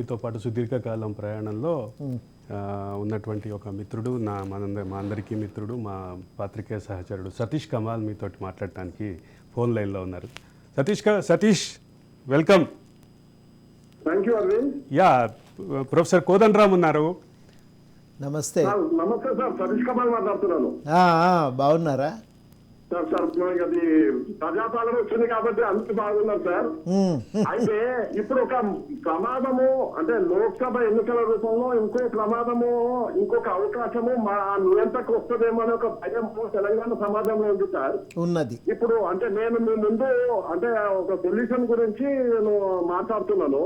మీతో పాటు సుదీర్ఘకాలం ప్రయాణంలో ఉన్నటువంటి ఒక మిత్రుడు మా అందరికీ మిత్రుడు, మా పాత్రికేయ సహచరుడు సతీష్ కమాల్ మీతోటి మాట్లాడటానికి ఫోన్ లైన్లో ఉన్నారు. Satish welcome. Thank you Aravind. Yeah, professor Kodandaram ఉన్నారు. నమస్తే. నమస్తే సార్, సతీష్ కమాల్ మాట్లాడుతున్నాను. బాగున్నారా సార్? అది ప్రజాపాలన వచ్చింది కాబట్టి అంత బాగున్నారు సార్. అయితే ఇప్పుడు ఒక ప్రమాదము అంటే లోక్సభ ఎన్నికల రూపంలో ఇంకో ప్రమాదము, ఇంకొక అవకాశము మా నియంత్రకు వస్తుందేమో అనే ఒక భయం తెలంగాణ సమాజంలో ఉంది సార్. ఉన్నది. ఇప్పుడు అంటే నేను మీ ముందు అంటే ఒక సొల్యూషన్ గురించి నేను మాట్లాడుతున్నాను.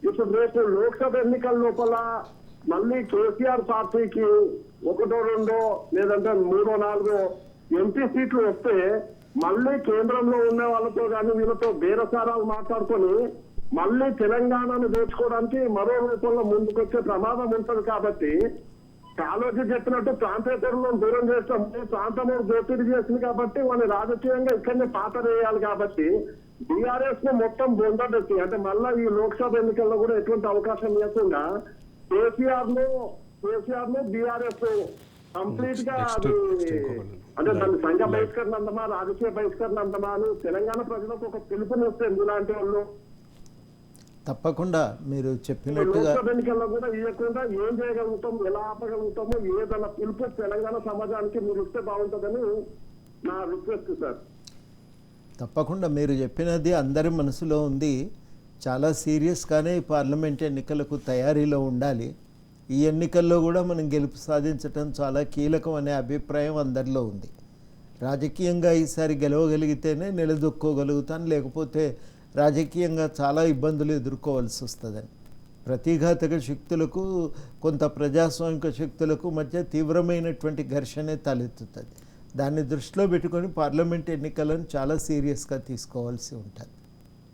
ఇప్పుడు రేపు లోక్సభ ఎన్నికల లోపల మళ్ళీ కేసీఆర్ పార్టీకి 1, 2 లేదంటే 3, 4 ఎంపీ సీట్లు వస్తే మళ్ళీ కేంద్రంలో ఉన్న వాళ్ళతో కానీ వీళ్ళతో బేరసారాలు మాట్లాడుకొని మళ్ళీ తెలంగాణను దోచుకోవడానికి మరో రూపంలో ముందుకొచ్చే ప్రమాదం ఉంటుంది. కాబట్టి కాలోజీ చెప్పినట్టు ప్రాంతేతరులను దూరం చేస్తాం, ప్రాంతము దోపిడీ చేసింది కాబట్టి వాళ్ళని రాజకీయంగా ఇక్కడనే పాతరేయాలి. కాబట్టి బీఆర్ఎస్ ను మొత్తం బొందబెట్టి అంటే మళ్ళీ ఈ లోక్సభ ఎన్నికల్లో కూడా ఎటువంటి అవకాశం లేకుండా కేసీఆర్ ను బీఆర్ఎస్ కంప్లీట్ గా అంటే దాన్ని సంఘ బహిష్కరణ అందమా, రాజకీయ బహిష్కరణ అందమా అని తెలంగాణ ప్రజలకు ఒక పిలుపునిస్తుంది. ఇలాంటి వాళ్ళు తప్పకుండా మీరు చెప్పినట్టుగా లోక్సభ ఎన్నికల్లో కూడా ఇవ్వకుండా ఏం చేయగలుగుతాం, ఎలా ఆపగలుగుతామో ఏదైనా పిలుపు తెలంగాణ సమాజానికి మీరు ఇస్తే బాగుంటుందని నా రిక్వెస్ట్ సార్. తప్పకుండా మీరు చెప్పినది అందరి మనసులో ఉంది. చాలా సీరియస్గానే పార్లమెంట్ ఎన్నికలకు తయారీలో ఉండాలి. ఈ ఎన్నికల్లో కూడా మనం గెలుపు సాధించడం చాలా కీలకం అనే అభిప్రాయం అందరిలో ఉంది. రాజకీయంగా ఈసారి గెలవగలిగితేనే నిలదొక్కోగలుగుతాను, లేకపోతే రాజకీయంగా చాలా ఇబ్బందులు ఎదుర్కోవాల్సి వస్తుందని. ప్రతిఘాతక శక్తులకు, కొంత ప్రజాస్వామిక శక్తులకు మధ్య తీవ్రమైనటువంటి ఘర్షణే తలెత్తుతుంది. దాన్ని దృష్టిలో పెట్టుకొని పార్లమెంట్ ఎన్నికలను చాలా సీరియస్గా తీసుకోవాల్సి ఉంటుంది.